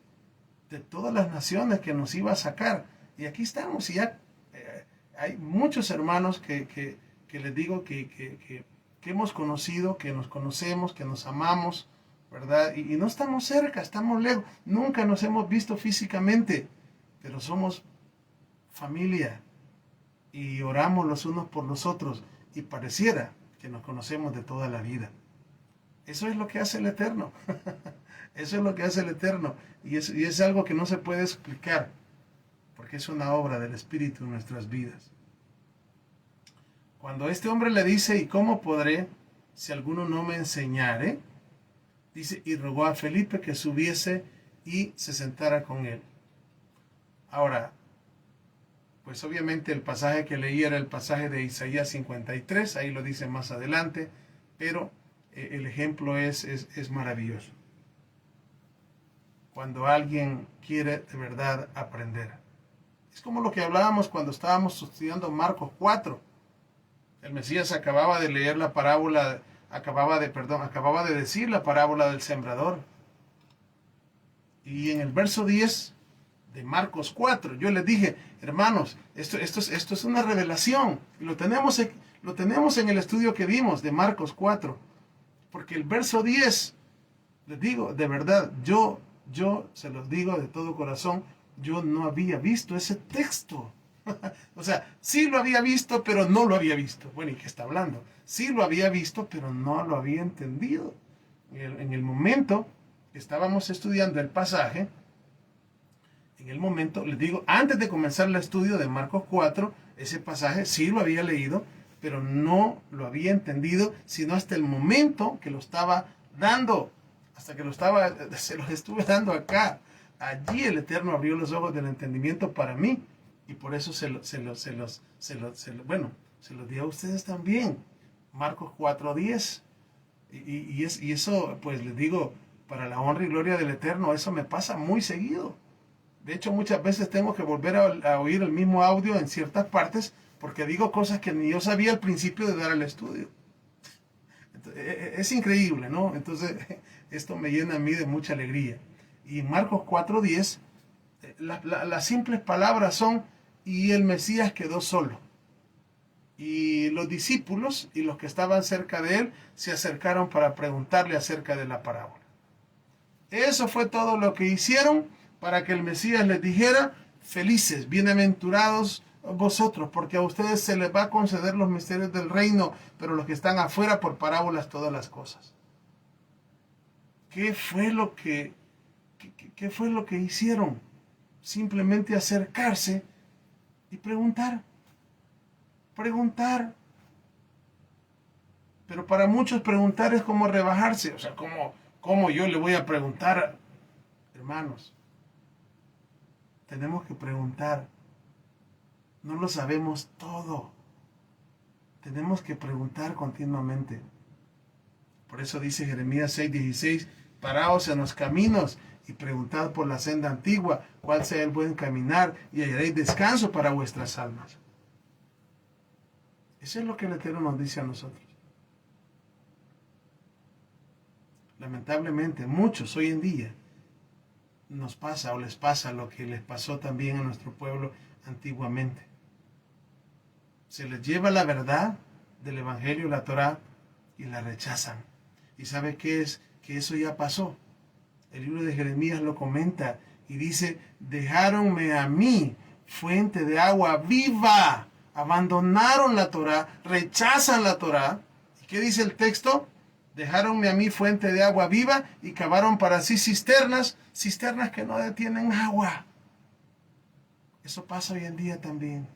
de todas las naciones que nos iba a sacar. Y aquí estamos, y ya hay muchos hermanos que les digo que hemos conocido, que nos conocemos, que nos amamos, ¿verdad? Y no estamos cerca, estamos lejos, nunca nos hemos visto físicamente, pero somos familia y oramos los unos por los otros, y pareciera que nos conocemos de toda la vida. Eso es lo que hace el Eterno. Eso es lo que hace el Eterno, y es algo que no se puede explicar, porque es una obra del Espíritu en nuestras vidas. Cuando este hombre le dice: ¿y cómo podré si alguno no me enseñare? Dice: y rogó a Felipe que subiese y se sentara con él. Ahora, pues obviamente el pasaje que leí era el pasaje de Isaías 53, ahí lo dice más adelante, pero el ejemplo es maravilloso. Cuando alguien quiere de verdad aprender. Es como lo que hablábamos cuando estábamos estudiando Marcos 4. El Mesías acababa de leer la parábola, acababa de decir la parábola del sembrador. Y en el verso 10 de Marcos 4, yo les dije: hermanos, esto es una revelación. Y lo tenemos en el estudio que vimos de Marcos 4. Porque el verso 10, les digo, de verdad, yo se los digo de todo corazón, yo no había visto ese texto. O sea, sí lo había visto, pero no lo había visto. Bueno, ¿y qué está hablando? Sí lo había visto, pero no lo había entendido. En el momento que estábamos estudiando el pasaje, en el momento, les digo, antes de comenzar el estudio de Marcos 4, ese pasaje sí lo había leído, pero no lo había entendido, sino hasta el momento que lo estaba dando, hasta que se los estuve dando acá. Allí el Eterno abrió los ojos del entendimiento para mí, y por eso se los di a ustedes también. Marcos 4:10. Y eso, pues les digo, para la honra y gloria del Eterno, eso me pasa muy seguido. De hecho, muchas veces tengo que volver a oír el mismo audio en ciertas partes porque digo cosas que ni yo sabía al principio de dar el estudio. Es increíble, ¿no? Entonces, esto me llena a mí de mucha alegría. Y en Marcos 4:10, las simples palabras son, y el Mesías quedó solo. Y los discípulos y los que estaban cerca de él se acercaron para preguntarle acerca de la parábola. Eso fue todo lo que hicieron para que el Mesías les dijera: felices, bienaventurados vosotros, porque a ustedes se les va a conceder los misterios del reino, pero los que están afuera por parábolas todas las cosas. ¿Qué fue lo que hicieron? Simplemente acercarse y preguntar. Pero para muchos preguntar es como rebajarse. O sea, ¿cómo yo le voy a preguntar? Hermanos, tenemos que preguntar. No lo sabemos todo. Tenemos que preguntar continuamente. Por eso dice Jeremías 6:16, paraos en los caminos y preguntad por la senda antigua, cuál sea el buen caminar, y hallaréis descanso para vuestras almas. Eso es lo que el Eterno nos dice a nosotros. Lamentablemente, muchos hoy en día nos pasa o les pasa lo que les pasó también a nuestro pueblo antiguamente. Se les lleva la verdad del Evangelio, la Torá, y la rechazan. ¿Y sabe qué es? Que eso ya pasó. El libro de Jeremías lo comenta y dice: dejáronme a mí fuente de agua viva. Abandonaron la Torá, rechazan la Torá. ¿Y qué dice el texto? Dejáronme a mí fuente de agua viva y cavaron para sí cisternas que no detienen agua. Eso pasa hoy en día también,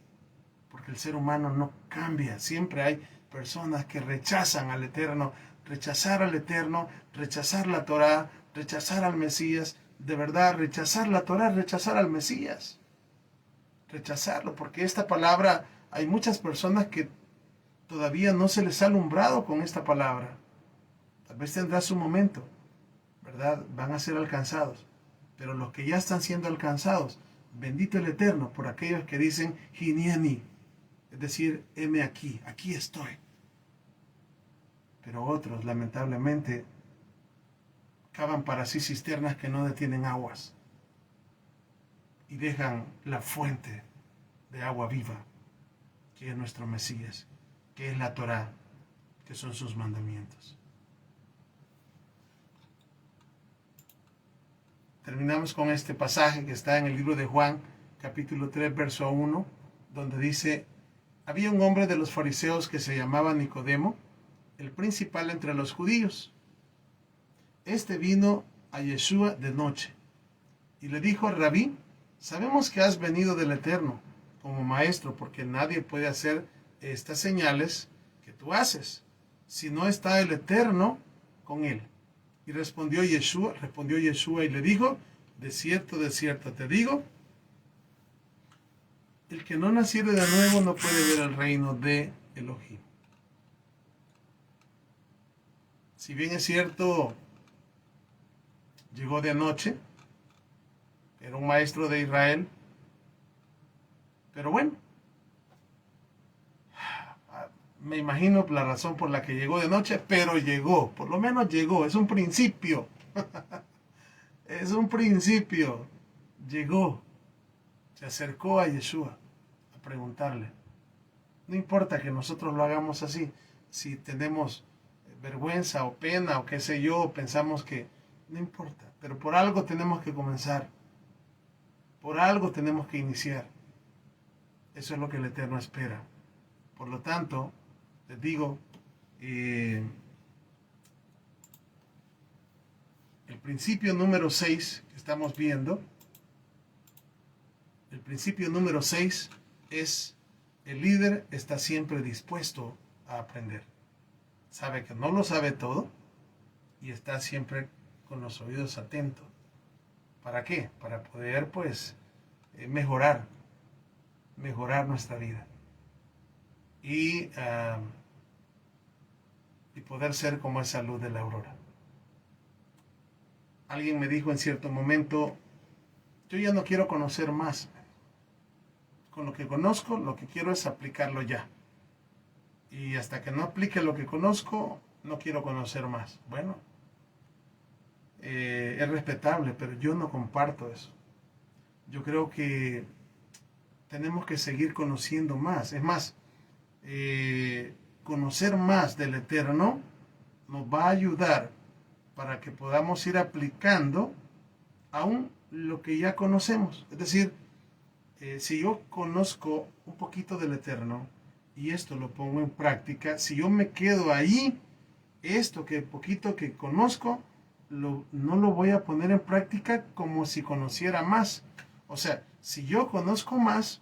porque el ser humano no cambia. Siempre hay personas que rechazan al Eterno. Rechazar al Eterno, rechazar la Torá, rechazar al Mesías. De verdad, rechazar la Torá, rechazar al Mesías. Rechazarlo, porque esta palabra, hay muchas personas que todavía no se les ha alumbrado con esta palabra. Tal vez tendrá su momento, ¿verdad? Van a ser alcanzados. Pero los que ya están siendo alcanzados, bendito el Eterno por aquellos que dicen Hiniani, es decir, heme aquí, aquí estoy. Pero otros, lamentablemente, cavan para sí cisternas que no detienen aguas y dejan la fuente de agua viva, que es nuestro Mesías, que es la Torá, que son sus mandamientos. Terminamos con este pasaje que está en el libro de Juan, capítulo 3, verso 1, donde dice: había un hombre de los fariseos que se llamaba Nicodemo, el principal entre los judíos. Este vino a Yeshua de noche y le dijo: Rabí, sabemos que has venido del Eterno como maestro, porque nadie puede hacer estas señales que tú haces si no está el Eterno con él. Y respondió Yeshua y le dijo: de cierto te digo, el que no naciere de nuevo no puede ver el reino de Elohim. Si bien es cierto, llegó de noche, era un maestro de Israel, pero bueno, me imagino la razón por la que llegó de noche, pero llegó, por lo menos llegó, es un principio, es un principio, llegó, se acercó a Yeshua a preguntarle. No importa que nosotros lo hagamos así, si tenemos vergüenza o pena o qué sé yo, pensamos que no importa, pero por algo tenemos que comenzar, por algo tenemos que iniciar. Eso es lo que el Eterno espera. Por lo tanto, les digo, el principio número 6 que estamos viendo, el principio número 6 es: el líder está siempre dispuesto a aprender. Sabe que no lo sabe todo y está siempre con los oídos atentos. ¿Para qué? Para poder, pues, mejorar nuestra vida. Y y poder ser como esa luz de la aurora. Alguien me dijo en cierto momento, yo ya no quiero conocer más. Con lo que conozco, lo que quiero es aplicarlo ya. Y hasta que no aplique lo que conozco, no quiero conocer más. Bueno, es respetable, pero yo no comparto eso. Yo creo que tenemos que seguir conociendo más. Es más, conocer más del Eterno nos va a ayudar para que podamos ir aplicando aún lo que ya conocemos. Es decir, si yo conozco un poquito del Eterno y esto lo pongo en práctica, si yo me quedo ahí, esto que poquito que conozco, no lo voy a poner en práctica como si conociera más. O sea, si yo conozco más,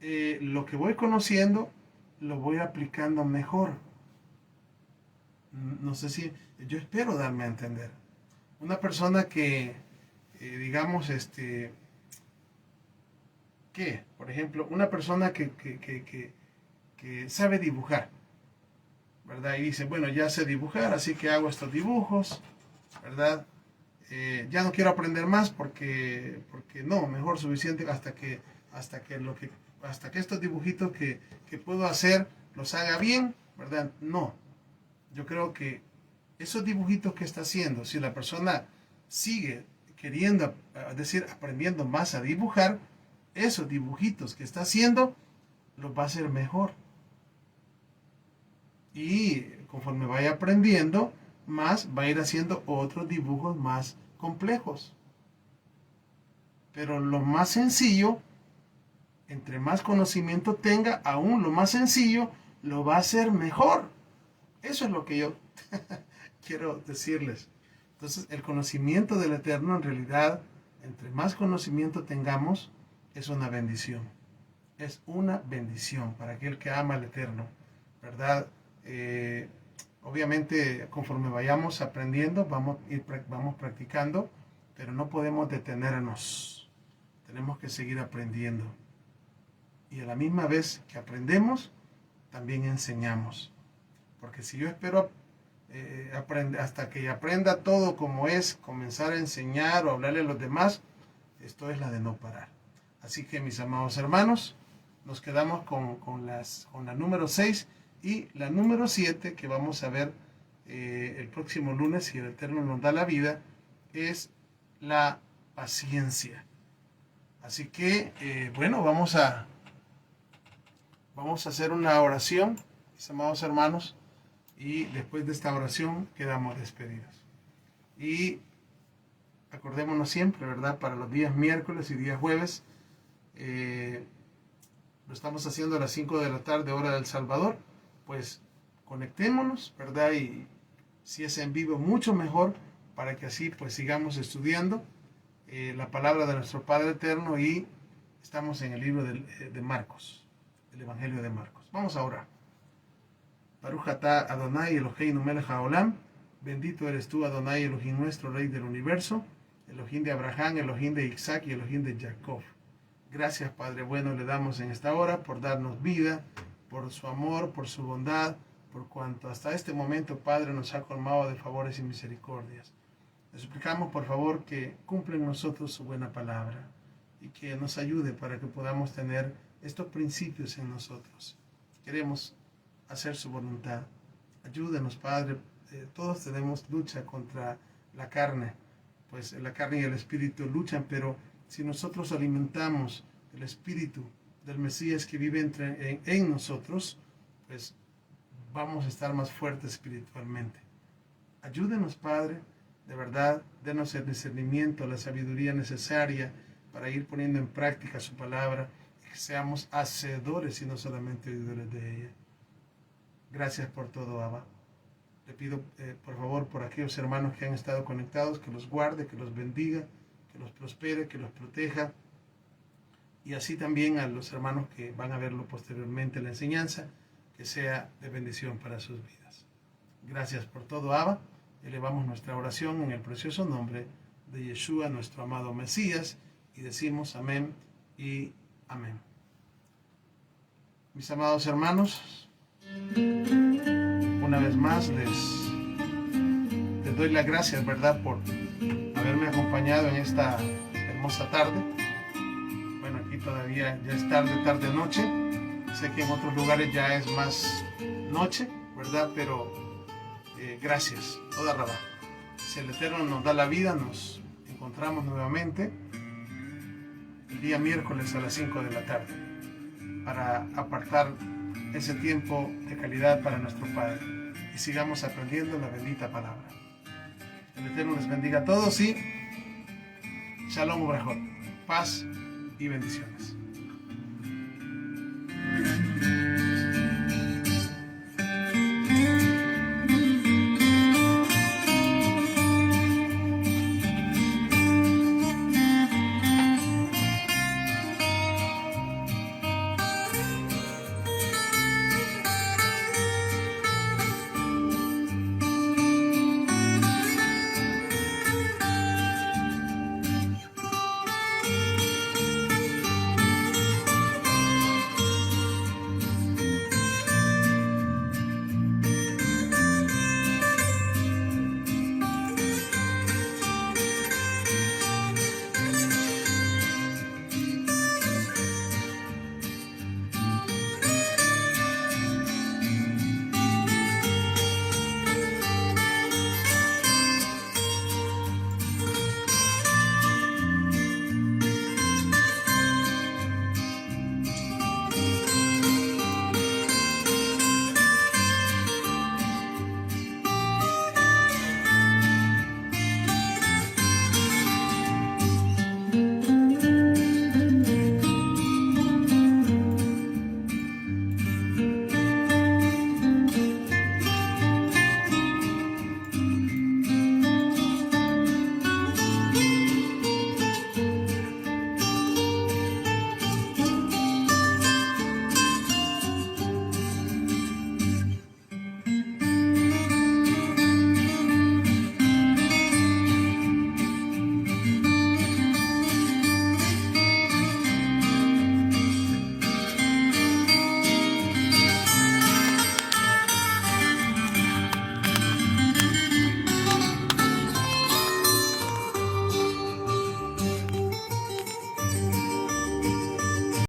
lo que voy conociendo, lo voy aplicando mejor. No sé si, yo espero darme a entender. Una persona que, digamos, ¿qué? Por ejemplo, una persona que sabe dibujar, ¿verdad? Y dice, bueno, ya sé dibujar, así que hago estos dibujos, ¿verdad? Ya no quiero aprender más porque no, mejor suficiente hasta que estos dibujitos que puedo hacer los haga bien, ¿verdad? No, yo creo que esos dibujitos que está haciendo, si la persona sigue queriendo, es decir, aprendiendo más a dibujar, esos dibujitos que está haciendo los va a hacer mejor. Y conforme vaya aprendiendo, más va a ir haciendo otros dibujos más complejos. Pero lo más sencillo, entre más conocimiento tenga, aún lo más sencillo lo va a hacer mejor. Eso es lo que yo quiero decirles. Entonces, el conocimiento del Eterno, en realidad, entre más conocimiento tengamos, es una bendición. Es una bendición para aquel que ama al Eterno, ¿verdad? Obviamente, conforme vayamos aprendiendo, vamos practicando, pero no podemos detenernos. Tenemos que seguir aprendiendo. Y a la misma vez que aprendemos, también enseñamos. Porque si yo espero hasta que aprenda todo como es, comenzar a enseñar o hablarle a los demás, esto es la de no parar. Así que, mis amados hermanos, nos quedamos con la número 6 y la número 7 que vamos a ver el próximo lunes, si el Eterno nos da la vida, es la paciencia. Así que, bueno, vamos a hacer una oración, mis amados hermanos, y después de esta oración quedamos despedidos. Y acordémonos siempre, ¿verdad? Para los días miércoles y días jueves, lo estamos haciendo a las 5 de la tarde, hora del Salvador, pues conectémonos, ¿verdad? Y si es en vivo, mucho mejor, para que así pues sigamos estudiando la palabra de nuestro Padre Eterno, y estamos en el libro de Marcos, el Evangelio de Marcos. Vamos a orar. Baruch atah Adonai Eloheinu melech haolam, bendito eres tú, Adonai Elohim nuestro, Rey del universo, Elohim de Abraham, Elohim de Isaac y Elohim de Jacob. Gracias, Padre bueno, le damos en esta hora por darnos vida, por su amor, por su bondad, por cuanto hasta este momento, Padre, nos ha colmado de favores y misericordias. Le suplicamos, por favor, que cumpla en nosotros su buena palabra y que nos ayude para que podamos tener estos principios en nosotros. Queremos hacer su voluntad. Ayúdenos, Padre. Todos tenemos lucha contra la carne, pues la carne y el espíritu luchan, pero si nosotros alimentamos el espíritu del Mesías que vive en nosotros, pues vamos a estar más fuertes espiritualmente. Ayúdenos, Padre, de verdad, denos el discernimiento, la sabiduría necesaria para ir poniendo en práctica su palabra, y que seamos hacedores y no solamente oidores de ella. Gracias por todo, Abba. Le pido, por favor, por aquellos hermanos que han estado conectados, que los guarde, que los bendiga, que los prospere, que los proteja. Y así también a los hermanos que van a verlo posteriormente en la enseñanza, que sea de bendición para sus vidas. Gracias por todo, Abba. Elevamos nuestra oración en el precioso nombre de Yeshua, nuestro amado Mesías, y decimos amén y amén. Mis amados hermanos, una vez más les doy las gracias, ¿verdad?, por haberme acompañado en esta hermosa tarde. Bueno, aquí todavía ya es tarde, noche. Sé que en otros lugares ya es más noche, ¿verdad? Pero gracias, toda Rabá. Si el Eterno nos da la vida, nos encontramos nuevamente el día miércoles a las 5 de la tarde para apartar ese tiempo de calidad para nuestro Padre y sigamos aprendiendo la bendita palabra. El Eterno les bendiga a todos y Shalom Ubrajot, paz y bendiciones.